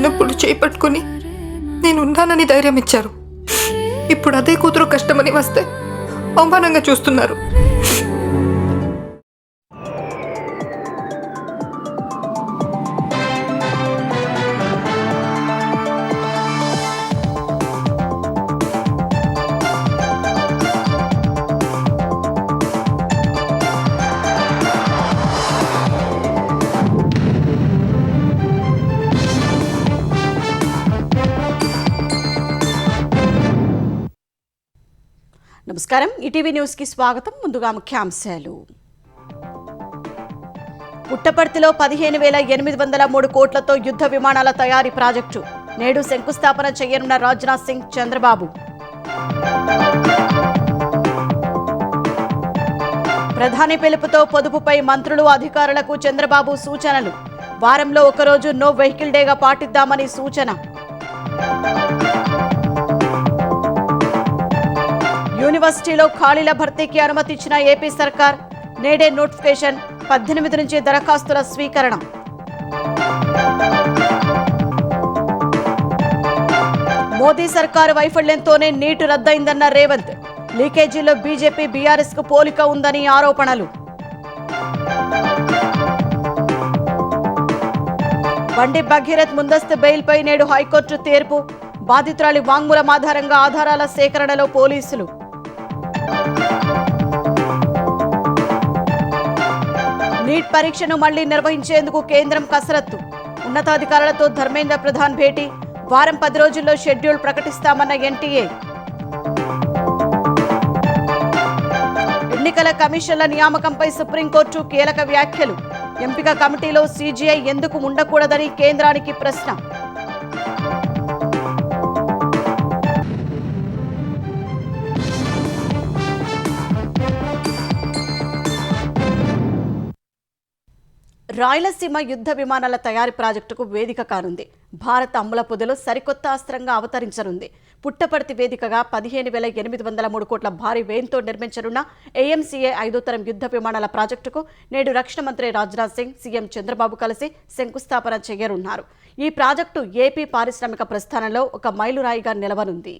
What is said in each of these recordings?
చిన్నప్పుడు చేపట్టుకుని నేను ఉన్నానని ధైర్యం ఇచ్చారు. ఇప్పుడు అదే కూతురు కష్టమని వస్తే అవమానంగా చూస్తున్నారు. నమస్కారం, ఈటీవీ న్యూస్ కి స్వాగతం. ముందుగా ముఖ్యాంశాలు. పుట్టపర్తిలో 15,803 కోట్లతో యుద్ధ విమానాల తయారీ ప్రాజెక్టు నేడు శంకుస్థాపన చేయనున్న రాజ్నాథ్ సింగ్, చంద్రబాబు. ప్రధాని పిలుపుతో పొదుపుపై మంత్రులు, అధికారులకు చంద్రబాబు సూచనలు. వారంలో ఒకరోజు నో వెహికల్ డేగా పాటిద్దామని సూచన. యూనివర్సిటీలో ఖాళీల భర్తీకి అనుమతి ఇచ్చిన ఏపీ సర్కార్. నేడే నోటిఫికేషన్. 18 నుంచి దరఖాస్తుల స్వీకరణ. మోదీ సర్కారు వైఫల్యంతోనే నీటు రద్దయిందన్న రేవంత్. లీకేజీలో బీజేపీ, బీఆర్ఎస్ కు పోలిక ఉందని ఆరోపణలు. బండి భగీరథ్ ముందస్తు బెయిల్పై నేడు హైకోర్టు తీర్పు. బాధితురాలి వాంగ్మూలం ఆధారంగా ఆధారాల సేకరణలో పోలీసులు. నీట్ పరీక్షను మళ్లీ నిర్వహించేందుకు కేంద్రం కసరత్తు. ఉన్నతాధికారులతో ధర్మేంద్ర ప్రధాన్ భేటీ. వారం 10 రోజుల్లో షెడ్యూల్ ప్రకటిస్తామన్న ఎన్టీఏ. ఎన్నికల కమిషన్ల నియామకంపై సుప్రీంకోర్టు కీలక వ్యాఖ్యలు. ఎంపిక కమిటీలో సీజీఐ ఎందుకు ఉండకూడదని కేంద్రానికి ప్రశ్న. రాయలసీమ యుద్ధ విమానాల తయారీ ప్రాజెక్టుకు వేదిక కానుంది. భారత అమ్ముల పొదిలో సరికొత్త అస్త్రంగా అవతరించనుంది. పుట్టపర్తి వేదికగా 15,803 కోట్ల భారీ వ్యయంతో నిర్మించనున్న ఏఎంసీఏ 5వ తరం యుద్ధ విమానాల ప్రాజెక్టుకు నేడు రక్షణ మంత్రి రాజ్నాథ్ సింగ్, సీఎం చంద్రబాబు కలిసి శంకుస్థాపన చేయనున్నారు. ఈ ప్రాజెక్టు ఏపీ పారిశ్రామిక ప్రస్థానంలో ఒక మైలురాయిగా నిలవనుంది.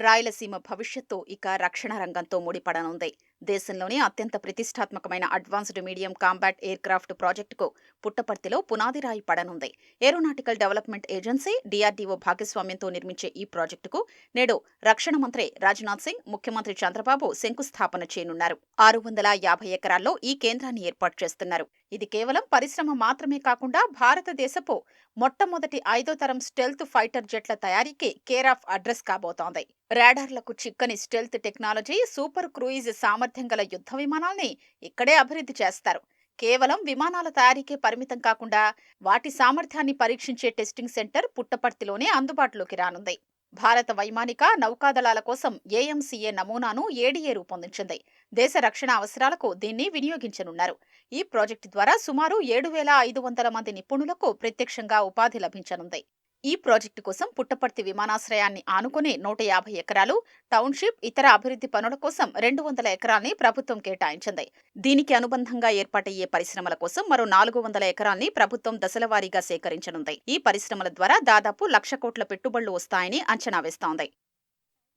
రాయలసీమ భవిష్యత్తు ఇక రక్షణ రంగంతో ముడిపడనుంది. దేశంలోనే అత్యంత ప్రతిష్టాత్మకమైన అడ్వాన్స్డ్ మీడియం కాంబాట్ ఎయిర్ క్రాఫ్ట్ ప్రాజెక్టుకు పుట్టపర్తిలో పునాదిరాయి పడనుంది. ఏరోనాటికల్ డెవలప్మెంట్ ఏజెన్సీ, డీఆర్డీఓ భాగస్వామ్యంతో నిర్మించే ఈ ప్రాజెక్టుకు నేడు రక్షణ మంత్రి రాజ్నాథ్ సింగ్, ముఖ్యమంత్రి చంద్రబాబు శంకుస్థాపన చేయనున్నారు. 650 ఎకరాల్లో ఈ కేంద్రాన్ని ఏర్పాటు చేస్తున్నారు. ఇది కేవలం పరిశ్రమ మాత్రమే కాకుండా భారతదేశపు మొట్టమొదటి 5వ తరం స్టెల్త్ ఫైటర్ జెట్ల తయారీకి కేర్ ఆఫ్ అడ్రస్ కాబోతోంది. రాడార్లకు చిక్కని స్టెల్త్ టెక్నాలజీ, సూపర్ క్రూయిజ్ సామర్థ్యం గల యుద్ధ విమానాల్ని ఇక్కడే అభివృద్ధి చేస్తారు. కేవలం విమానాల తయారీకే పరిమితం కాకుండా వాటి సామర్థ్యాన్ని పరీక్షించే టెస్టింగ్ సెంటర్ పుట్టపర్తిలోనే అందుబాటులోకి రానుంది. భారత వైమానిక నౌకాదళాల కోసం ఏఎంసీఏ నమూనాను ఏడీఏ రూపొందించింది. దేశ రక్షణ అవసరాలకు దీన్ని వినియోగించనున్నారు. ఈ ప్రాజెక్టు ద్వారా సుమారు 7,500 మంది నిపుణులకు ప్రత్యక్షంగా ఉపాధి లభించనుంది. ఈ ప్రాజెక్టు కోసం పుట్టపర్తి విమానాశ్రయాన్ని ఆనుకునే 150 ఎకరాలు, టౌన్షిప్, ఇతర అభివృద్ధి పనుల కోసం 200 ఎకరాల్ని ప్రభుత్వం కేటాయించింది. దీనికి అనుబంధంగా ఏర్పాటయ్యే పరిశ్రమల కోసం మరో 400 ఎకరాల్ని ప్రభుత్వం దశలవారీగా సేకరించనుంది. ఈ పరిశ్రమల ద్వారా దాదాపు 1,00,000 కోట్ల పెట్టుబడులు వస్తాయని అంచనా వేస్తోంది.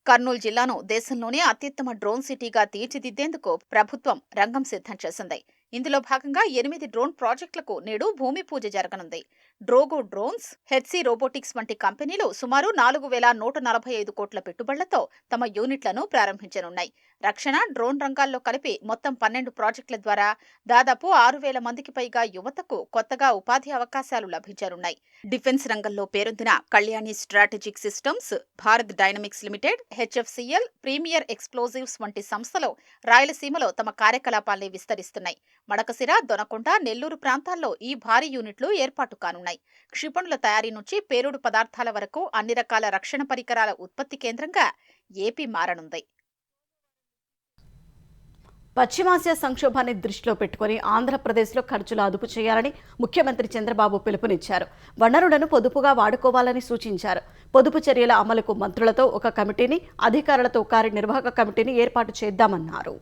కర్నూలు జిల్లాను దేశంలోనే అత్యుత్తమ డ్రోన్ సిటీగా తీర్చిదిద్దేందుకు ప్రభుత్వం రంగం సిద్ధం చేసింది. ఇందులో భాగంగా 8 డ్రోన్ ప్రాజెక్టులకు నేడు భూమి పూజ జరగనుంది. డ్రోగో డ్రోన్స్, హెచ్సి రోబోటిక్స్ వంటి కంపెనీలు సుమారు 4,145 కోట్ల పెట్టుబడులతో తమ యూనిట్లను ప్రారంభించనున్నాయి. రక్షణ, డ్రోన్ రంగాల్లో కలిపి మొత్తం 12 ప్రాజెక్టుల ద్వారా దాదాపు 6,000 మందికి పైగా యువతకు కొత్తగా ఉపాధి అవకాశాలు లభించనున్నాయి. డిఫెన్స్ రంగంలో పేరొందిన Kalyani strategic systems, Bharat dynamics limited, HFCL, premier explosives వంటి సంస్థలు రాయలసీమలో తమ కార్యకలాపాల్ని విస్తరిస్తున్నాయి. మడకసిర, దొనకొండ, నెల్లూరు ప్రాంతాల్లో ఈ భారీ యూనిట్లు ఏర్పాటు కానున్నాయి. క్షిపణుల తయారీ నుంచి పేలుడు పదార్థాల వరకు అన్ని రకాల రక్షణ పరికరాల ఉత్పత్తి కేంద్రంగా ఏపీ మారనుంది. పశ్చిమాసియా సంక్షోభాన్ని దృష్టిలో పెట్టుకుని ఆంధ్రప్రదేశ్లో ఖర్చులు అదుపు చేయాలని ముఖ్యమంత్రి చంద్రబాబు పిలుపునిచ్చారు. వనరులను పొదుపుగా వాడుకోవాలని సూచించారు. పొదుపు చర్యల అమలుకు మంత్రులతో ఒక కమిటీని, అధికారులతో కార్యనిర్వాహక కమిటీని ఏర్పాటు చేద్దామన్నారు.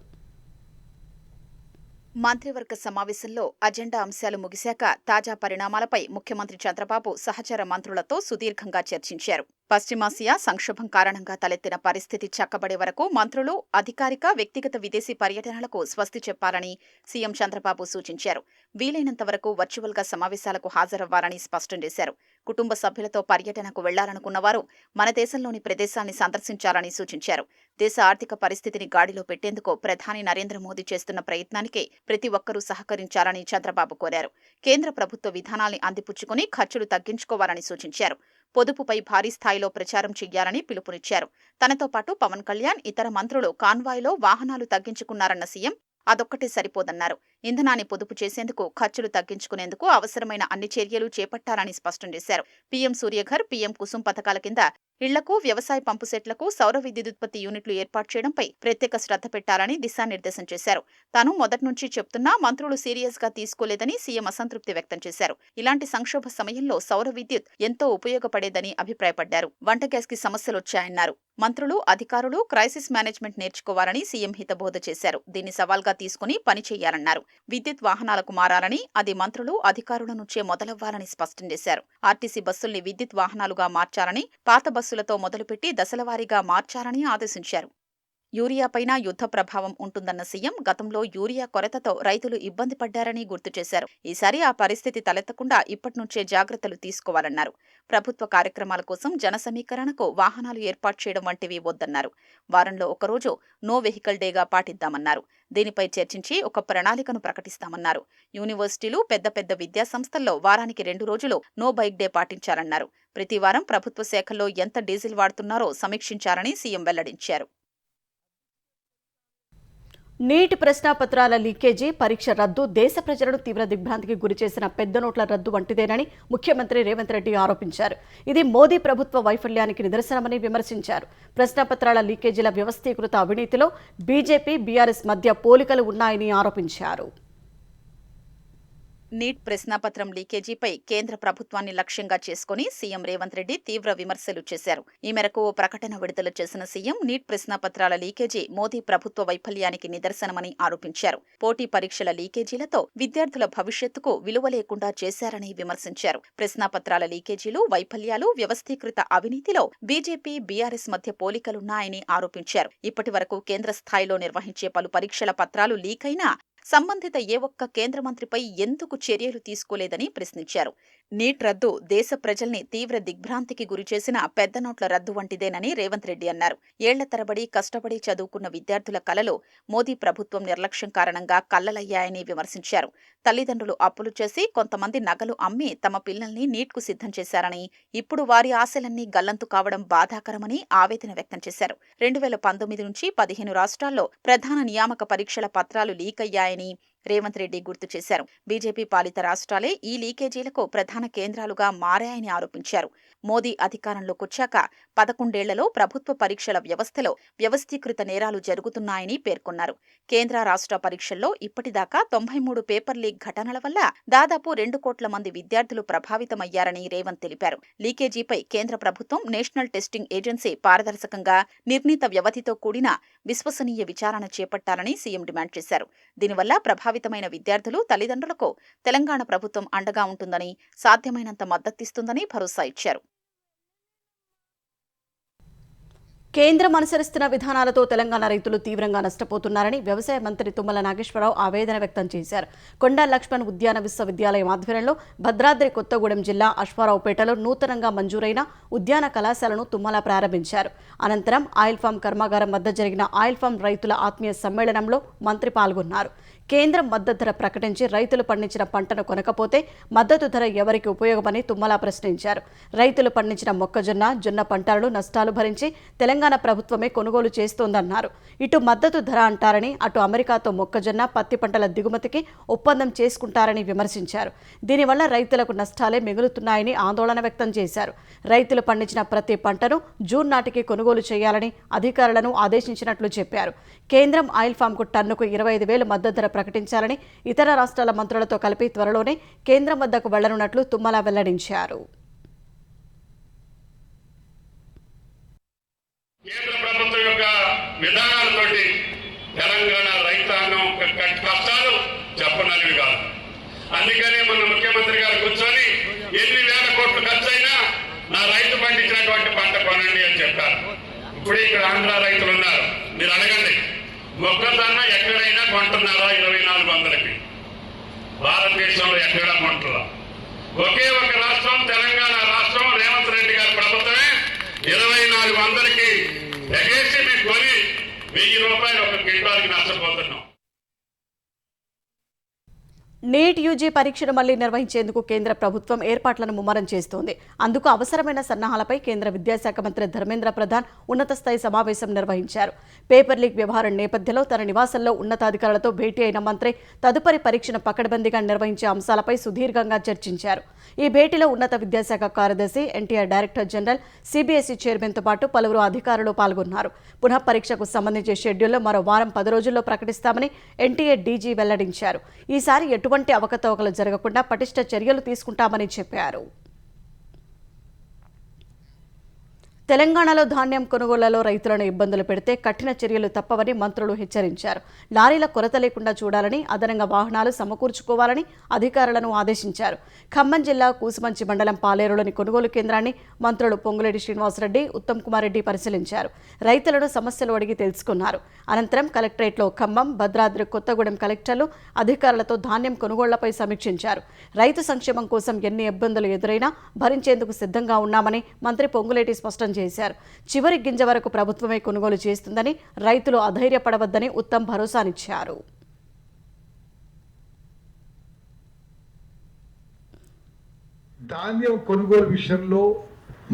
మంత్రివర్గ సమావేశంలో అజెండా అంశాలు ముగిశాక తాజా పరిణామాలపై ముఖ్యమంత్రి చంద్రబాబు సహచర మంత్రులతో సుదీర్ఘంగా చర్చించారు. పశ్చిమాసియా సంక్షోభం కారణంగా తలెత్తిన పరిస్థితి చక్కబడే వరకు మంత్రులు అధికారిక, వ్యక్తిగత విదేశీ పర్యటనలకు స్వస్తి చెప్పాలని సీఎం చంద్రబాబు సూచించారు. వీలైనంత వరకు వర్చువల్గా సమావేశాలకు హాజరవ్వాలని స్పష్టం చేశారు. కుటుంబ సభ్యులతో పర్యటనకు వెళ్లాలనుకున్నవారు మన దేశంలోని ప్రదేశాల్ని సందర్శించాలని సూచించారు. దేశ ఆర్థిక పరిస్థితిని గాడిలో పెట్టేందుకు ప్రధాని నరేంద్ర మోదీ చేస్తున్న ప్రయత్నానికి ప్రతి ఒక్కరూ సహకరించాలని చంద్రబాబు కోరారు. కేంద్ర ప్రభుత్వ విధానాల్ని అందిపుచ్చుకుని ఖర్చులు తగ్గించుకోవాలని సూచించారు. పొదుపుపై భారీ స్థాయిలో ప్రచారం చెయ్యాలని పిలుపునిచ్చారు. తనతో పాటు పవన్ కళ్యాణ్, ఇతర మంత్రులు కాన్వాయ్లో వాహనాలు తగ్గించుకున్నారన్న సీఎం అదొక్కటే సరిపోదన్నారు. ఇంధనాన్ని పొదుపు చేసేందుకు, ఖర్చులు తగ్గించుకునేందుకు అవసరమైన అన్ని చర్యలు చేపట్టాలని స్పష్టం చేశారు. పీఎం సూర్యఘర్, పీఎం కుసుమ్ పథకాల కింద ఇళ్లకు, వ్యవసాయ పంపు సెట్లకు సౌర విద్యుదుత్పత్తి యూనిట్లు ఏర్పాటు చేయడంపై ప్రత్యేక శ్రద్ధ పెట్టాలని దిశానిర్దేశం చేశారు. తాను మొదటి నుంచి చెప్తున్నా మంత్రులు సీరియస్ గా తీసుకోలేదని సీఎం అసంతృప్తి వ్యక్తం చేశారు. ఇలాంటి సంక్షోభ సమయంలో సౌర విద్యుత్ ఎంతో ఉపయోగపడేదని అభిప్రాయపడ్డారు. వంట గ్యాస్ కి సమస్యలొచ్చాయన్నారు. మంత్రులు, అధికారులు క్రైసిస్ మేనేజ్మెంట్ నేర్చుకోవాలని సీఎం హితబోధ చేశారు. దీన్ని సవాల్గా తీసుకుని పని చేయాలన్నారు. విద్యుత్ వాహనాలకు మారాలని, అది మంత్రులు, అధికారుల నుంచే మొదలవ్వాలని స్పష్టం చేశారు. ఆర్టీసీ బస్సుల్ని విద్యుత్ వాహనాలుగా మార్చాలని, పాత బస్సులతో మొదలుపెట్టి దశలవారీగా మార్చాలని ఆదేశించారు. యూరియాపైన యుద్ధ ప్రభావం ఉంటుందన్న సీఎం గతంలో యూరియా కొరతతో రైతులు ఇబ్బంది పడ్డారని గుర్తు చేశారు. ఈసారి ఆ పరిస్థితి తలెత్తకుండా ఇప్పటినుంచే జాగ్రత్తలు తీసుకోవాలన్నారు. ప్రభుత్వ కార్యక్రమాల కోసం జన సమీకరణకు వాహనాలు ఏర్పాటు చేయడం వంటివి వద్దన్నారు. వారంలో ఒకరోజు నో వెహికల్ డేగా పాటిద్దామన్నారు. దీనిపై చర్చించి ఒక ప్రణాళికను ప్రకటిస్తామన్నారు. యూనివర్సిటీలు, పెద్ద పెద్ద విద్యాసంస్థల్లో వారానికి 2 రోజులు నో బైక్ డే పాటించాలన్నారు. ప్రతి వారం ప్రభుత్వ శాఖల్లో ఎంత డీజిల్ వాడుతున్నారో సమీక్షించాలని సీఎం వెల్లడించారు. నీట్ ప్రశ్నాపత్రాల లీకేజీ, పరీక్ష రద్దు దేశ ప్రజలను తీవ్ర దిగ్భ్రాంతికి గురిచేసిన పెద్ద నోట్ల రద్దు వంటిదేనని ముఖ్యమంత్రి రేవంత్ రెడ్డి ఆరోపించారు. ఇది మోదీ ప్రభుత్వ వైఫల్యానికి నిదర్శనమని విమర్శించారు. ప్రశ్నాపత్రాల లీకేజీల వ్యవస్థీకృత అవినీతిలో బీజేపీ, బీఆర్ఎస్ మధ్య పోలికలు ఉన్నాయని ఆరోపించారు. నీట్ ప్రశ్నాపత్రం లీకేజీపై కేంద్ర ప్రభుత్వాన్ని లక్ష్యంగా చేసుకుని సీఎం రేవంత్ రెడ్డి తీవ్ర విమర్శలు చేశారు. ఈ మేరకు ఓ ప్రకటన విడుదల చేసిన సీఎం నీట్ ప్రశ్నాపత్రాల లీకేజీ మోదీ ప్రభుత్వ వైఫల్యానికి నిదర్శనమని ఆరోపించారు. పోటీ పరీక్షల లీకేజీలతో విద్యార్థుల భవిష్యత్తుకు విలువ లేకుండా చేశారని విమర్శించారు. ప్రశ్నాపత్రాల లీకేజీలు, వైఫల్యాలు, వ్యవస్థీకృత అవినీతిలో బీజేపీ, బీఆర్ఎస్ మధ్య పోలికలున్నాయని ఆరోపించారు. ఇప్పటి వరకు కేంద్ర స్థాయిలో నిర్వహించే పలు పరీక్షల పత్రాలు లీక్ అయినా సంబంధిత ఏ ఒక్క కేంద్ర మంత్రిపై ఎందుకు చర్యలు తీసుకోలేదని ప్రశ్నించారు. నీట్ రద్దు దేశ ప్రజల్ని తీవ్ర దిగ్భ్రాంతికి గురిచేసిన పెద్ద నోట్ల రద్దు వంటిదేనని రేవంత్ రెడ్డి అన్నారు. ఏళ్ల తరబడి కష్టపడి చదువుకున్న విద్యార్థుల కలలు మోదీ ప్రభుత్వం నిర్లక్ష్యం కారణంగా కల్లలయ్యాయని విమర్శించారు. తల్లిదండ్రులు అప్పులు చేసి, కొంతమంది నగలు అమ్మి తమ పిల్లల్ని నీట్కు సిద్ధం చేశారని, ఇప్పుడు వారి ఆశలన్నీ గల్లంతు కావడం బాధాకరమని ఆవేదన వ్యక్తం చేశారు. 2019 నుంచి 15 రాష్ట్రాల్లో ప్రధాన నియామక పరీక్షల పత్రాలు లీక్ అయ్యాయని రేవంత్ రెడ్డి గుర్తు చేశారు. బీజేపీ పాలిత రాష్ట్రాలే ఈ లీకేజీలకు ప్రధాన కేంద్రాలుగా మారాయని ఆరోపించారు. మోదీ అధికారంలోకొచ్చాక 11 ఏళ్లలో ప్రభుత్వ పరీక్షల వ్యవస్థలో వ్యవస్థీకృత నేరాలు జరుగుతున్నాయని పేర్కొన్నారు. కేంద్ర, రాష్ట్ర పరీక్షల్లో ఇప్పటిదాకా 93 పేపర్ లీక్ ఘటనల వల్ల దాదాపు 2 కోట్ల మంది విద్యార్థులు ప్రభావితమయ్యారని రేవంత్ తెలిపారు. లీకేజీపై కేంద్ర ప్రభుత్వం, నేషనల్ టెస్టింగ్ ఏజెన్సీ పారదర్శకంగా, నిర్ణీత వ్యవధితో కూడిన విశ్వసనీయ విచారణ చేపట్టాలని సీఎం డిమాండ్ చేశారు. దీనివల్ల ప్రభావితమైన విద్యార్థులు, తల్లిదండ్రులకు తెలంగాణ ప్రభుత్వం అండగా ఉంటుందని, సాధ్యమైనంత మద్దతిస్తుందని భరోసా ఇచ్చారు. కేంద్రం అనుసరిస్తున్న విధానాలతో తెలంగాణ రైతులు తీవ్రంగా నష్టపోతున్నారని వ్యవసాయ మంత్రి తుమ్మల నాగేశ్వరరావు ఆవేదన వ్యక్తం చేశారు. కొండా లక్ష్మణ్ ఉద్యాన విశ్వవిద్యాలయం ఆధ్వర్యంలో భద్రాద్రి కొత్తగూడెం జిల్లా అశ్వారావుపేటలో నూతనంగా మంజూరైన ఉద్యాన కళాశాలను తుమ్మల ప్రారంభించారు. అనంతరం ఆయిల్ ఫామ్ కర్మాగారం వద్ద జరిగిన ఆయిల్ ఫామ్ రైతుల ఆత్మీయ సమ్మేళనంలో మంత్రి పాల్గొన్నారు. కేంద్రం మద్దతు ధర ప్రకటించి రైతులు పండించిన పంటను కొనకపోతే మద్దతు ధర ఎవరికి ఉపయోగమని తుమ్మల ప్రశ్నించారు. రైతులు పండించిన మొక్కజొన్న, జొన్న పంటలను నష్టాలు భరించి తెలంగాణ ప్రభుత్వమే కొనుగోలు చేస్తోందన్నారు. ఇటు మద్దతు ధర అంటారని, అటు అమెరికాతో మొక్కజొన్న, పత్తి పంటల దిగుమతికి ఒప్పందం చేసుకుంటారని విమర్శించారు. దీనివల్ల రైతులకు నష్టాలే మిగులుతున్నాయని ఆందోళన వ్యక్తం చేశారు. రైతులు పండించిన ప్రతి పంటను జూన్ నాటికి కొనుగోలు చేయాలని అధికారులను ఆదేశించినట్లు చెప్పారు. కేంద్రం ఆయిల్ ఫామ్కు టన్నుకు 25,000 మద్దతు ధర ప్రకటించాలని, ఇతర రాష్ట్రాల మంత్రులతో కలిపి త్వరలోనే కేంద్రం వద్దకు వెళ్లనున్నట్లు తుమ్మల వెల్లడించారు. కేంద్ర ప్రభుత్వం యొక్క విధానాలతోటి తెలంగాణ రైతాంగం కష్టాలు చెప్పనవి కాదు. అందుకనే మన ముఖ్యమంత్రి గారు కూర్చొని ఎన్ని వేల కోట్లు ఖర్చు అయినా నా రైతు పండించినటువంటి పంట కొనండి అని చెప్పారు. ఇప్పుడు ఇక్కడ ఆంధ్ర రైతులు ఉన్నారు, మీరు అడగండి, మొక్కజొన్న ఎక్కడైనా కొంటున్నారా 2400కి? భారతదేశంలో ఎక్కడా కొంటున్నా. ఒకే ఒక రాష్ట్రం, తెలంగాణ రాష్ట్రం, రేవంత్ రెడ్డి గారి ప్రభుత్వమే 2400కి ఎగేసి మీకు కొని 1000 రూపాయలు ఒక క్వింటాల్కి నష్టపోతున్నాం. నీట్ యూజీ పరీక్షను మళ్లీ నిర్వహించేందుకు కేంద్ర ప్రభుత్వం ఏర్పాట్లను ముమ్మరం చేస్తోంది. అందుకు అవసరమైన సన్నాహాలపై కేంద్ర విద్యాశాఖ మంత్రి ధర్మేంద్ర ప్రధాన్ ఉన్నత స్థాయి సమావేశం నిర్వహించారు. పేపర్ లీక్ వ్యవహారం నేపథ్యంలో తన నివాసంలో ఉన్నతాధికారులతో భేటీ అయిన మంత్రి తదుపరి పరీక్షను పకడ్బందీగా నిర్వహించే అంశాలపై సుదీర్ఘంగా చర్చించారు. ఈ భేటీలో ఉన్నత విద్యాశాఖ కార్యదర్శి, ఎన్టీఆర్ డైరెక్టర్ జనరల్, సిబిఎస్ఈ చైర్మన్తో పాటు పలువురు అధికారులు పాల్గొన్నారు. పునః పరీక్షకు సంబంధించి షెడ్యూల్లో మరో వారం 10 రోజుల్లో ప్రకటిస్తామని ఎన్టీఆర్ డీజీ వెల్లడించారు. ఈసారి ఎటువంటి అవకతవకలు జరగకుండా పటిష్ట చర్యలు తీసుకుంటామని చెప్పారు. తెలంగాణలో ధాన్యం కొనుగోళ్లలో రైతులను ఇబ్బందులు పెడితే కఠిన చర్యలు తప్పవని మంత్రులు హెచ్చరించారు. లారీల కొరత లేకుండా చూడాలని, అదనంగా వాహనాలు సమకూర్చుకోవాలని అధికారులను ఆదేశించారు. ఖమ్మం జిల్లా కూసుమంచి మండలం పాలేరులోని కొనుగోలు కేంద్రాన్ని మంత్రులు పొంగులేటి శ్రీనివాసరెడ్డి, ఉత్తమ్ కుమార్ రెడ్డి పరిశీలించారు. రైతులను సమస్యలు అడిగి తెలుసుకున్నారు. అనంతరం కలెక్టరేట్లో ఖమ్మం, భద్రాద్రి కొత్తగూడెం కలెక్టర్లు అధికారులతో ధాన్యం కొనుగోళ్లపై సమీక్షించారు. రైతు సంక్షేమం కోసం ఎన్ని ఇబ్బందులు ఎదురైనా భరించేందుకు సిద్ధంగా ఉన్నామని మంత్రి పొంగులేటి స్పష్టం చేశారు. చివరి గింజ వరకు ప్రభుత్వమే కొనుగోలు చేస్తుందని, రైతులు అధైర్యపడవద్దని ఉత్తమ్ భరోసానిచ్చారు. ధాన్యం కొనుగోలు విషయంలో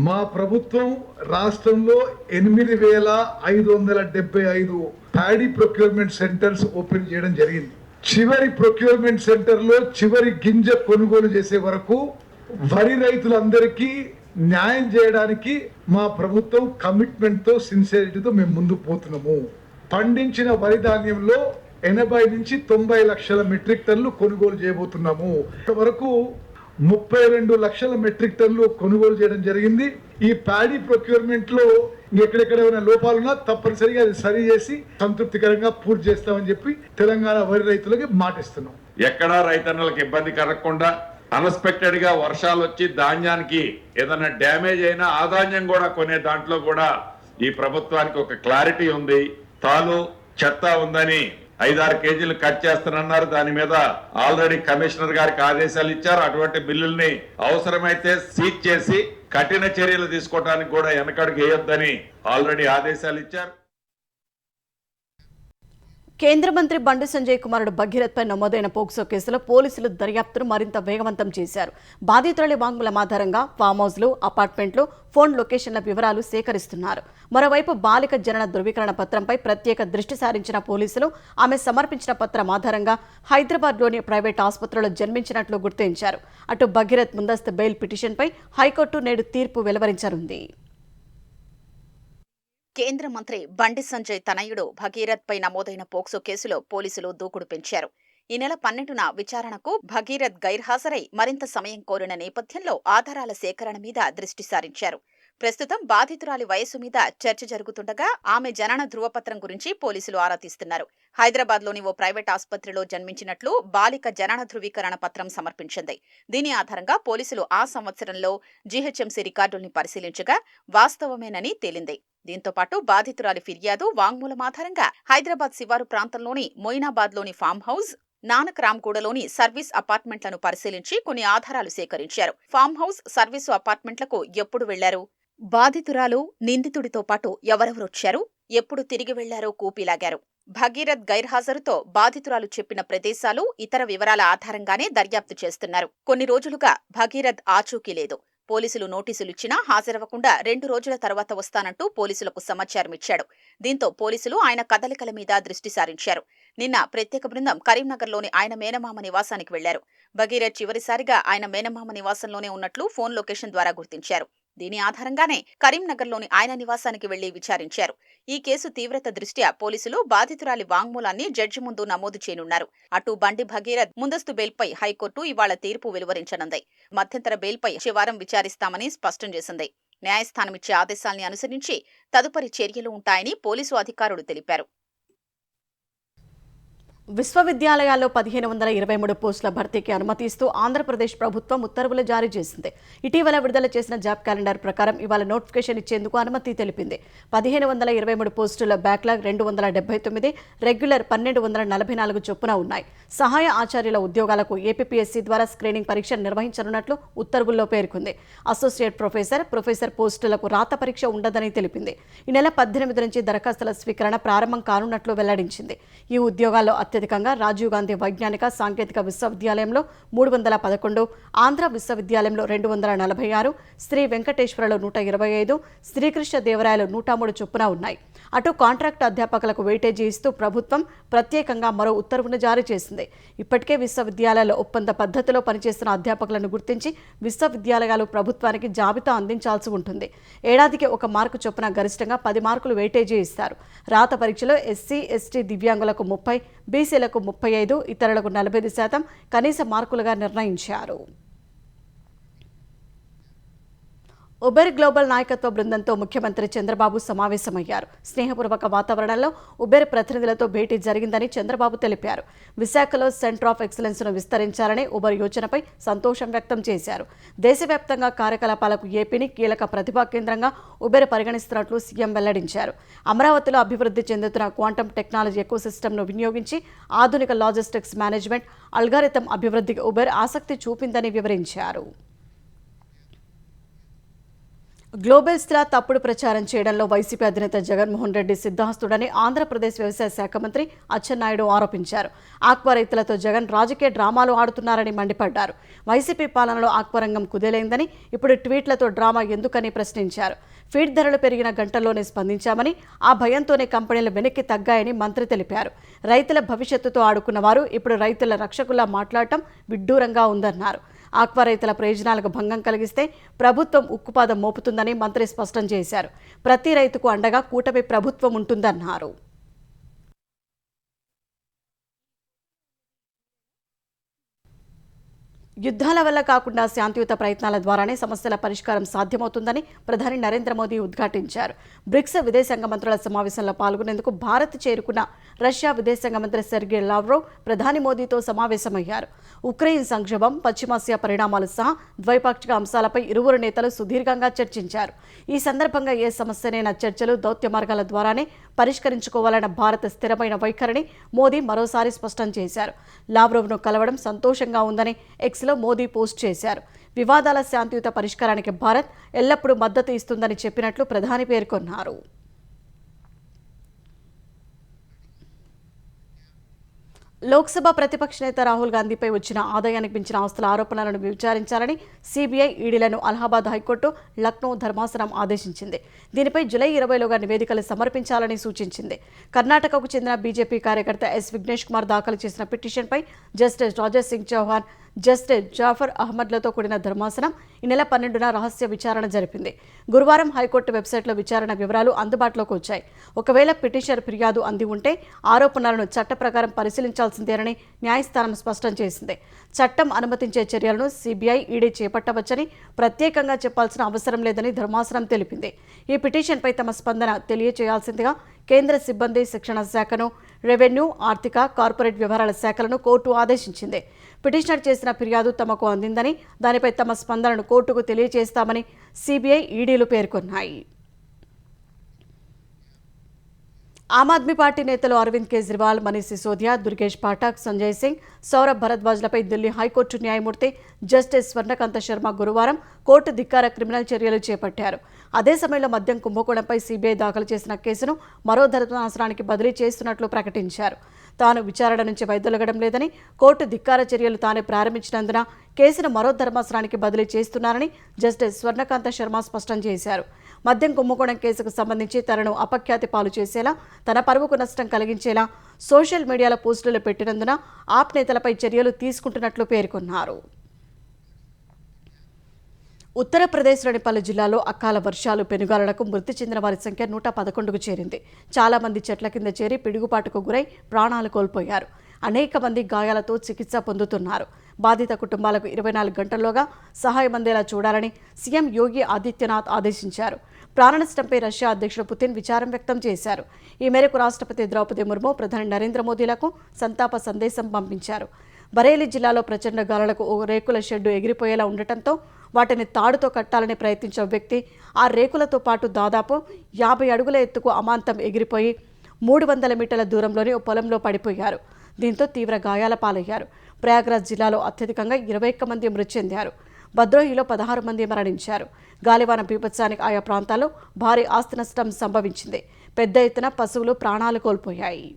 మా ప్రభుత్వం రాష్ట్రంలో 8575 ప్యాడీ ప్రొక్యూర్మెంట్ సెంటర్స్ ఓపెన్ చేయడం జరిగింది. చివరి ప్రొక్యూర్మెంట్ సెంటర్లో చివరి గింజ కొనుగోలు చేసే వరకు వరి రైతులందరికీ న్యాయం చేయడానికి మా ప్రభుత్వం కమిట్మెంట్ తో, సిన్సియరిటీతో మేము ముందుకు పోతున్నాము. పండించిన వరి ధాన్యంలో 80 నుంచి 90 లక్షల మెట్రిక్ టన్నులు కొనుగోలు చేయబోతున్నాము. వరకు 32 లక్షల మెట్రిక్ టన్నులు కొనుగోలు చేయడం జరిగింది. ఈ ప్యాడీ ప్రొక్యూర్మెంట్ లో ఎక్కడెక్కడ ఏమైనా లోపాలున్నా తప్పనిసరిగా అది సరి చేసి సంతృప్తికరంగా పూర్తి చేస్తామని చెప్పి తెలంగాణ వరి రైతులకి మాటిస్తున్నాం. ఎక్కడా రైతన్నలకు ఇబ్బంది కలగకుండా, అన్ఎక్స్పెక్టెడ్ గా వర్షాలు వచ్చి ధాన్యానికి ఏదైనా డ్యామేజ్ అయినా ఆ ధాన్యం కూడా కొనే దాంట్లో కూడా ఈ ప్రభుత్వానికి ఒక క్లారిటీ ఉంది. తాలు చెత్త ఉందని 5-6 కేజీలు కట్ చేస్తానన్నారు. దాని మీద ఆల్రెడీ కమిషనర్ గారికి ఆదేశాలు ఇచ్చారు. అటువంటి బిల్లుల్ని అవసరమైతే సీజ్ చేసి కఠిన చర్యలు తీసుకోవడానికి కూడా వెనకడుగు వేయొద్దని ఆల్రెడీ ఆదేశాలు ఇచ్చారు. కేంద్ర మంత్రి బండి సంజయ్ కుమారుడు భగీరథ్పై నమోదైన పోక్సో కేసులో పోలీసులు దర్యాప్తును మరింత వేగవంతం చేశారు. బాధితుల వాంగ్మూలం ఆధారంగా ఫామ్ హౌస్లు, అపార్ట్మెంట్లు, ఫోన్ లొకేషన్ల వివరాలు సేకరిస్తున్నారు. మరోవైపు బాలిక జనన ధృవీకరణ పత్రంపై ప్రత్యేక దృష్టి సారించిన పోలీసులు ఆమె సమర్పించిన పత్రం ఆధారంగా హైదరాబాద్లోని ప్రైవేట్ ఆసుపత్రిలో జన్మించినట్లు గుర్తించారు. అటు భగీరథ్ ముందస్తు బెయిల్ పిటిషన్పై హైకోర్టు నేడు తీర్పు వెలువరించనుంది. కేంద్ర మంత్రి బండి సంజయ్ తనయుడు భగీరథ్ పై నమోదైన పోక్సో కేసులో పోలీసులు దూకుడు పెంచారు. ఈ నెల 12న విచారణకు భగీరథ్ గైర్హాజరై మరింత సమయం కోరిన నేపథ్యంలో ఆధారాల సేకరణ మీద దృష్టి సారించారు. ప్రస్తుతం బాధితురాలి వయస్సు మీద చర్చ జరుగుతుండగా ఆమె జనన ధృవపత్రం గురించి పోలీసులు ఆరా తీస్తున్నారు. హైదరాబాద్లోని ఓ ప్రైవేట్ ఆసుపత్రిలో జన్మించినట్లు బాలిక జనన ధృవీకరణ పత్రం సమర్పించింది. దీని ఆధారంగా పోలీసులు ఆ సంవత్సరంలో జీహెచ్ఎంసీ రికార్డుల్ని పరిశీలించగా వాస్తవమేనని తేలింది. దీంతో పాటు బాధితురాలి ఫిర్యాదు, వాంగ్మూలం ఆధారంగా హైదరాబాద్ శివారు ప్రాంతంలోని మొయినాబాద్లోని ఫామ్ హౌస్, నానక్ రామ్గూడలోని సర్వీస్ అపార్ట్మెంట్లను పరిశీలించి కొన్ని ఆధారాలు సేకరించారు. ఫామ్ హౌస్, సర్వీసు అపార్ట్మెంట్లకు ఎప్పుడు వెళ్లారు, బాధితురాలు, నిందితుడితో పాటు ఎవరెవరొచ్చారు, ఎప్పుడు తిరిగి వెళ్లారో కూపీలాగారు. భగీరథ్ గైర్హాజరుతో బాధితురాలు చెప్పిన ప్రదేశాలు, ఇతర వివరాల ఆధారంగానే దర్యాప్తు చేస్తున్నారు. కొన్ని రోజులుగా భగీరథ్ ఆచూకీ లేదు. పోలీసులు నోటీసులిచ్చినా హాజరవ్వకుండా 2 రోజుల తర్వాత వస్తానంటూ పోలీసులకు సమాచారమిచ్చాడు. దీంతో పోలీసులు ఆయన కదలికల మీద దృష్టి సారించారు. నిన్న ప్రత్యేక బృందం కరీంనగర్లోని ఆయన మేనమామ నివాసానికి వెళ్లారు. భగీరథ్ చివరిసారిగా ఆయన మేనమామ నివాసంలోనే ఉన్నట్లు ఫోన్ లొకేషన్ ద్వారా గుర్తించారు. దీని ఆధారంగానే కరీంనగర్లోని ఆయన నివాసానికి వెళ్లి విచారించారు. ఈ కేసు తీవ్రత దృష్ట్యా పోలీసులు బాధితురాలి వాంగ్మూలాన్ని జడ్జి ముందు నమోదు చేయనున్నారు. అటు బండి భగీరథ్ ముందస్తు బెయిల్పై హైకోర్టు ఇవాళ తీర్పు వెలువరించనుంది. మధ్యంతర బెయిల్పై శనివారం విచారిస్తామని స్పష్టం చేసింది. న్యాయస్థానమిచ్చే ఆదేశాల్ని అనుసరించి తదుపరి చర్యలు ఉంటాయని పోలీసు అధికారులు తెలిపారు. విశ్వవిద్యాలయాల్లో 1523 పోస్టుల భర్తీకి అనుమతిస్తూ ఆంధ్రప్రదేశ్ ప్రభుత్వం ఉత్తర్వులు జారీ చేసింది. ఇటీవల విడుదల చేసిన జాబ్ క్యాలెండర్ ప్రకారం ఇవాళ నోటిఫికేషన్ ఇచ్చేందుకు అనుమతి తెలిపింది. 1523 పోస్టుల బ్యాక్లాగ్ 279, రెగ్యులర్ 1244 చొప్పున ఉన్నాయి. సహాయ ఆచార్యుల ఉద్యోగాలకు ఏపీపీఎస్సీ ద్వారా స్క్రీనింగ్ పరీక్ష నిర్వహించనున్నట్లు ఉత్తర్వుల్లో పేర్కొంది. అసోసియేట్ ప్రొఫెసర్ పోస్టులకు రాత పరీక్ష ఉండదని తెలిపింది. ఈ నెల 18 నుంచి దరఖాస్తుల స్వీకరణ ప్రారంభం కానున్నట్లు వెల్లడించింది. ఈ ఉద్యోగాల్లో అత్యధికంగా రాజీవ్ గాంధీ వైజ్ఞానిక సాంకేతిక విశ్వవిద్యాలయంలో 311, ఆంధ్ర విశ్వవిద్యాలయంలో 246, శ్రీ వెంకటేశ్వరలో 125, శ్రీకృష్ణ దేవరాయలు 103 చొప్పున ఉన్నాయి. అటు కాంట్రాక్ట్ అధ్యాపకులకు వెయిటేజీ ఇస్తూ ప్రభుత్వం ప్రత్యేకంగా మరో ఉత్తర్వును జారీ చేసింది. ఇప్పటికే విశ్వవిద్యాలయాల్లో ఒప్పంద పద్ధతిలో పనిచేస్తున్న అధ్యాపకులను గుర్తించి విశ్వవిద్యాలయాలు ప్రభుత్వానికి జాబితా అందించాల్సి ఉంటుంది. ఏడాదికి 1 మార్కు చొప్పున గరిష్టంగా 10 మార్కులు వెయిటేజీ ఇస్తారు. రాత పరీక్షలో ఎస్సీ, ఎస్టీ, దివ్యాంగులకు 30, బీసీలకు 35, ఇతరులకు 45% కనీస మార్కులుగా నిర్ణయించారు. ఉబెర్ గ్లోబల్ నాయకత్వ బృందంతో ముఖ్యమంత్రి చంద్రబాబు సమావేశమయ్యారు. స్నేహపూర్వక వాతావరణంలో ఉబెర్ ప్రతినిధులతో భేటీ జరిగిందని చంద్రబాబు తెలిపారు. విశాఖలో సెంటర్ ఆఫ్ ఎక్సలెన్స్ను విస్తరించాలని ఉబెర్ యోచనపై సంతోషం వ్యక్తం చేశారు. దేశవ్యాప్తంగా కార్యకలాపాలకు ఏపీని కీలక ప్రతిభా కేంద్రంగా ఉబెర్ పరిగణిస్తున్నట్లు సీఎం వెల్లడించారు. అమరావతిలో అభివృద్ధి చెందుతున్న క్వాంటమ్ టెక్నాలజీ ఎకోసిస్టమ్ను వినియోగించి ఆధునిక లాజిస్టిక్స్ మేనేజ్మెంట్ అల్గారిథం అభివృద్ధికి ఉబెర్ ఆసక్తి చూపిందని వివరించారు. గ్లోబల్స్లా తప్పుడు ప్రచారం చేయడంలో వైసీపీ అధినేత జగన్మోహన్ రెడ్డి సిద్ధాస్తుడని ఆంధ్రప్రదేశ్ వ్యవసాయ శాఖ మంత్రి అచ్చెన్నాయుడు ఆరోపించారు. ఆక్వా రైతులతో జగన్ రాజకీయ డ్రామాలు ఆడుతున్నారని మండిపడ్డారు. వైసీపీ పాలనలో ఆక్వా రంగం కుదేలైందని, ఇప్పుడు ట్వీట్లతో డ్రామా ఎందుకని ప్రశ్నించారు. ఫీడ్ ధరలు పెరిగిన గంటల్లోనే స్పందించామని, ఆ భయంతోనే కంపెనీలు వెనక్కి తగ్గాయని మంత్రి తెలిపారు. రైతుల భవిష్యత్తుతో ఆడుకున్న వారు ఇప్పుడు రైతుల రక్షకులా మాట్లాడటం విడ్డూరంగా ఉందన్నారు. ఆక్వా రైతుల ప్రయోజనాలకు భంగం కలిగిస్తే ప్రభుత్వం ఉక్కుపాదం మోపుతుందని మంత్రి స్పష్టం చేశారు. ప్రతి రైతుకు అండగా కూటమి ప్రభుత్వం ఉంటుందన్నారు. యుద్ధాల వల్ల కాకుండా శాంతియుత ప్రయత్నాల ద్వారానే సమస్యల పరిష్కారం సాధ్యమవుతుందని ప్రధాని నరేంద్ర మోదీ ఉద్ఘాటించారు. బ్రిక్స్ విదేశాంగ మంత్రుల సమావేశంలో పాల్గొనేందుకు భారత్ చేరుకున్న రష్యా విదేశాంగ మంత్రి సెర్గే లావ్రోవ్ ప్రధాని మోదీతో సమావేశమయ్యారు. ఉక్రెయిన్ సంక్షోభం, పశ్చిమాసియా పరిణామాలు సహా ద్వైపాక్షిక అంశాలపై ఇరువురు నేతలు సుదీర్ఘంగా చర్చించారు. ఈ సందర్భంగా ఏ సమస్యనైనా చర్చలు, దౌత్య మార్గాల ద్వారానే పరిష్కరించుకోవాలన్న భారత స్థిరమైన వైఖరిని మోదీ మరోసారి స్పష్టం చేశారు. లావ్రోవ్ను కలవడం సంతోషంగా ఉందని ఎక్స్లో మోదీ పోస్ట్ చేశారు. వివాదాల శాంతియుత పరిష్కారానికి భారత్ ఎల్లప్పుడూ మద్దతు ఇస్తుందని చెప్పినట్లు ప్రధాని పేర్కొన్నారు. లోక్సభ ప్రతిపక్ష నేత రాహుల్ గాంధీపై వచ్చిన ఆదాయానికి మించిన ఆస్తుల ఆరోపణలను విచారించాలని సిబిఐ, ఈడీలను అలహాబాద్ హైకోర్టు, లక్నో ధర్మాసనం ఆదేశించింది. దీనిపై జూలై 20లోగా నివేదికలు సమర్పించాలని సూచించింది. కర్ణాటకకు చెందిన బీజేపీ కార్యకర్త ఎస్ విఘ్నేష్ కుమార్ దాఖలు చేసిన పిటిషన్పై జస్టిస్ రాజేష్ సింగ్ చౌహాన్, జస్టిస్ జాఫర్ అహ్మద్లతో కూడిన ధర్మాసనం ఈ నెల 12న రహస్య విచారణ జరిపింది. గురువారం హైకోర్టు వెబ్సైట్లో విచారణ వివరాలు అందుబాటులోకి వచ్చాయి. ఒకవేళ పిటిషనర్ ఫిర్యాదు అంది ఉంటే ఆరోపణలను చట్ట ప్రకారం పరిశీలించాల్సిందేనని న్యాయస్థానం స్పష్టం చేసింది. చట్టం అనుమతించే చర్యలను సిబిఐ, ఈడీ చేపట్టవచ్చని ప్రత్యేకంగా చెప్పాల్సిన అవసరం లేదని ధర్మాసనం తెలిపింది. ఈ పిటిషన్పై తమ స్పందన తెలియచేయాల్సిందిగా కేంద్ర సిబ్బంది శిక్షణ శాఖను, రెవెన్యూ, ఆర్థిక, కార్పొరేట్ వ్యవహారాల శాఖలను కోర్టు ఆదేశించింది. పిటిషనర్ చేసిన ఫిర్యాదు తమకు అందిందని, దానిపై తమ స్పందనను కోర్టుకు తెలియజేస్తామని సిబిఐ, ఈడీలు పేర్కొన్నాయి. ఆమ్ ఆద్మీ పార్టీ నేతలు అరవింద్ కేజ్రీవాల్, మనీష్ సిసోదియా, దుర్గేష్ పాఠక్, సంజయ్ సింగ్, సౌరభ్ భరద్వాజ్లపై ఢిల్లీ హైకోర్టు న్యాయమూర్తి జస్టిస్ స్వర్ణకాంత శర్మ గురువారం కోర్టు ధిక్కార క్రిమినల్ చర్యలు చేపట్టారు. అదే సమయంలో మద్యం కుంభకోణంపై సిబిఐ దాఖలు చేసిన కేసును మరో ధర్మాసనానికి బదిలీ చేస్తున్నట్లు ప్రకటించారు. తాను విచారణ నుంచి వైదొలగడం లేదని, కోర్టు ధిక్కార చర్యలు తానే ప్రారంభించినందున కేసును మరో ధర్మాసనానికి బదిలీ చేస్తున్నారని జస్టిస్ స్వర్ణకాంత శర్మ స్పష్టం చేశారు. మద్యం కుంభకోణం కేసుకు సంబంధించి తనను అపఖ్యాతి పాలు చేసేలా, తన పరువుకు నష్టం కలిగించేలా సోషల్ మీడియాలో పోస్టులు పెట్టినందున ఆప్ నేతలపై చర్యలు తీసుకుంటున్నట్లు పేర్కొన్నారు. ఉత్తరప్రదేశ్లోని పలు జిల్లాల్లో అకాల వర్షాలు, పెనుగాలులకు మృతి చెందిన వారి సంఖ్య 111కు చేరింది. చాలా మంది చెట్ల కింద చేరి పిడుగుపాటుకు గురై ప్రాణాలు కోల్పోయారు. అనేక మంది గాయాలతో చికిత్స పొందుతున్నారు. బాధిత కుటుంబాలకు 24 గంటల్లోగా సహాయం అందేలా చూడాలని సీఎం యోగి ఆదిత్యనాథ్ ఆదేశించారు. ప్రాణనష్టంపై రష్యా అధ్యక్షుడు పుతిన్ విచారం వ్యక్తం చేశారు. ఈ మేరకు రాష్ట్రపతి ద్రౌపది ముర్ము ప్రధాని నరేంద్ర మోదీలకు సంతాప సందేశం పంపించారు. బరేలీ జిల్లాలో ప్రచండ గాలులకు ఓ రేకుల షెడ్డు ఎగిరిపోయేలా ఉండటంతో వాటిని తాడుతో కట్టాలని ప్రయత్నించిన వ్యక్తి ఆ రేకులతో పాటు దాదాపు 50 అడుగుల ఎత్తుకు అమాంతం ఎగిరిపోయి 300 మీటర్ల దూరంలోని ఓ పొలంలో పడిపోయారు. దీంతో తీవ్ర గాయాల పాలయ్యారు. ప్రయాగ్రాజ్ జిల్లాలో అత్యధికంగా 21 మంది మృతి చెందారు. భద్రోహిలో 16 మంది మరణించారు. గాలివాన బీభత్సానికి ఆయా ప్రాంతాల్లో భారీ ఆస్తి నష్టం సంభవించింది. పెద్ద ఎత్తున పశువులు ప్రాణాలు కోల్పోయాయి.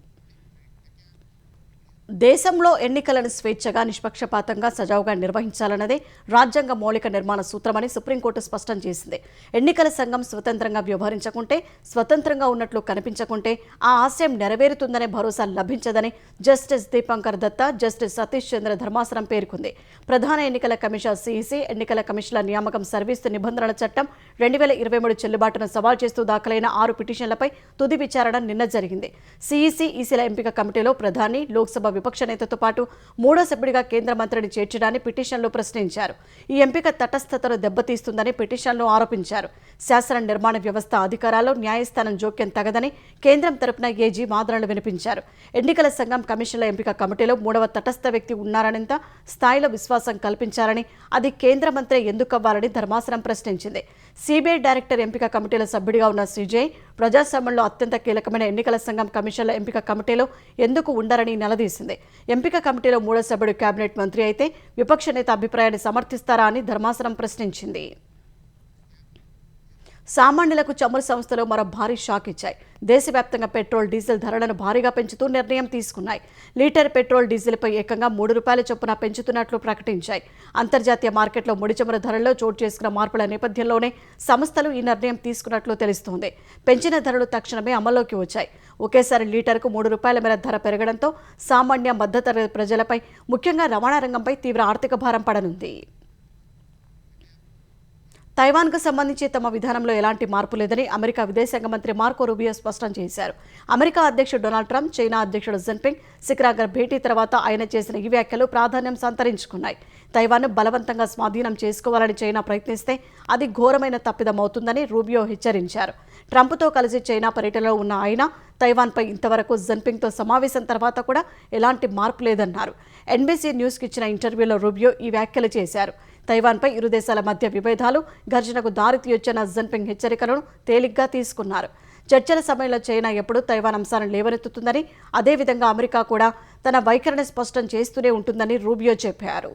దేశంలో ఎన్నికలను స్వేచ్ఛగా, నిష్పక్షపాతంగా, సజావుగా నిర్వహించాలన్నదే రాజ్యాంగ మౌలిక నిర్మాణ సూత్రమని సుప్రీంకోర్టు స్పష్టం చేసింది. ఎన్నికల సంఘం స్వతంత్రంగా వ్యవహరించకుంటే, స్వతంత్రంగా ఉన్నట్లు కనిపించకుంటే ఆ ఆశయం నెరవేరుతుందనే భరోసా లభించదని జస్టిస్ దీపంకర్ దత్తా, జస్టిస్ సతీష్ చంద్ర ధర్మాసనం పేర్కొంది. ప్రధాన ఎన్నికల కమిషన్ సిఇసి ఎన్నికల కమిషన్ల నియామకం సర్వీసు నిబంధనల చట్టం 2023 చెల్లుబాటును సవాల్ చేస్తూ దాఖలైన 6 పిటిషన్లపై తుది విచారణ నిన్న జరిగింది. సిఇసి ఈసీల ఎంపిక కమిటీలో ప్రధాని, లోక్సభ విపక్ష నేతతో పాటు 3వ సభ్యుడిగా కేంద్ర మంత్రిని చేర్చడాన్ని పిటిషన్లో ప్రశ్నించారు. ఈ ఎంపిక తటస్థతను దెబ్బతీస్తుందని పిటిషన్లో ఆరోపించారు. శాసన నిర్మాణ వ్యవస్థ అధికారాల్లో న్యాయస్థానం జోక్యం తగదని కేంద్రం తరపున ఏజీ వాదనలు వినిపించారు. ఎన్నికల సంఘం కమిషన్ల ఎంపిక కమిటీలో 3వ తటస్థ వ్యక్తి ఉన్నారనేంత స్థాయిలో విశ్వాసం కల్పించాలని, అది కేంద్ర మంత్రి ఎందుకవ్వాలని ధర్మాసనం ప్రశ్నించింది. సిబిఐ డైరెక్టర్ ఎంపిక కమిటీలో సభ్యుడిగా ఉన్న సిజేఐ ప్రజాస్వామ్యంలో అత్యంత కీలకమైన ఎన్నికల సంఘం కమిషన్ల ఎంపిక కమిటీలో ఎందుకు ఉండరని నిలదీసింది. ఎంపిక కమిటీలో 3వ సభ్యుడు కేబినెట్ మంత్రి అయితే విపక్ష నేత అభిప్రాయాన్ని సమర్థిస్తారా అని ధర్మాసనం ప్రశ్నించింది. సామాన్యులకు చమురు సంస్థలు మరో భారీ షాక్ ఇచ్చాయి. దేశవ్యాప్తంగా పెట్రోల్, డీజిల్ ధరలను భారీగా పెంచుతూ నిర్ణయం తీసుకున్నాయి. లీటర్ పెట్రోల్, డీజిల్పై ఏకంగా ₹3 చొప్పున పెంచుతున్నట్లు ప్రకటించాయి. అంతర్జాతీయ మార్కెట్లో ముడి చమురు ధరల్లో చోటు చేసుకున్న మార్పుల నేపథ్యంలోనే సంస్థలు ఈ నిర్ణయం తీసుకున్నట్లు తెలుస్తోంది. పెంచిన ధరలు తక్షణమే అమల్లోకి వచ్చాయి. ఒకేసారి లీటర్కు ₹3 మేర ధర పెరగడంతో సామాన్య, మధ్యతరగతి ప్రజలపై, ముఖ్యంగా రవాణా రంగంపై తీవ్ర ఆర్థిక భారం పడనుంది. తైవాన్కు సంబంధించి తమ విధానంలో ఎలాంటి మార్పు లేదని అమెరికా విదేశాంగ మంత్రి మార్కో రూబియో స్పష్టం చేశారు. అమెరికా అధ్యక్షుడు డొనాల్డ్ ట్రంప్, చైనా అధ్యక్షుడు జిన్పింగ్ శిఖరాగ్ర భేటీ తర్వాత ఆయన చేసిన ఈ వ్యాఖ్యలు ప్రాధాన్యం సంతరించుకున్నాయి. తైవాన్ను బలవంతంగా స్వాధీనం చేసుకోవాలని చైనా ప్రయత్నిస్తే అది ఘోరమైన తప్పిదమవుతుందని రూబియో హెచ్చరించారు. ట్రంప్తో కలిసి చైనా పర్యటనలో ఉన్న ఆయన తైవాన్పై ఇంతవరకు జిన్పింగ్తో సమావేశం తర్వాత కూడా ఎలాంటి మార్పు లేదన్నారు. ఎన్బీసీ న్యూస్కి ఇచ్చిన ఇంటర్వ్యూలో రూబియో ఈ వ్యాఖ్యలు చేశారు. తైవాన్పై ఇరు దేశాల మధ్య విభేదాలు, ఘర్షణకు దారితీయొచ్చన్న జిన్పింగ్ హెచ్చరికలను తేలిగ్గా తీసుకున్నారు. చర్చల సమయంలో చైనా ఎప్పుడూ తైవాన్ అంశాలను లేవనెత్తుతుందని, అదేవిధంగా అమెరికా కూడా తన వైఖరిని స్పష్టం చేస్తూనే ఉంటుందని రూబియో చెప్పారు.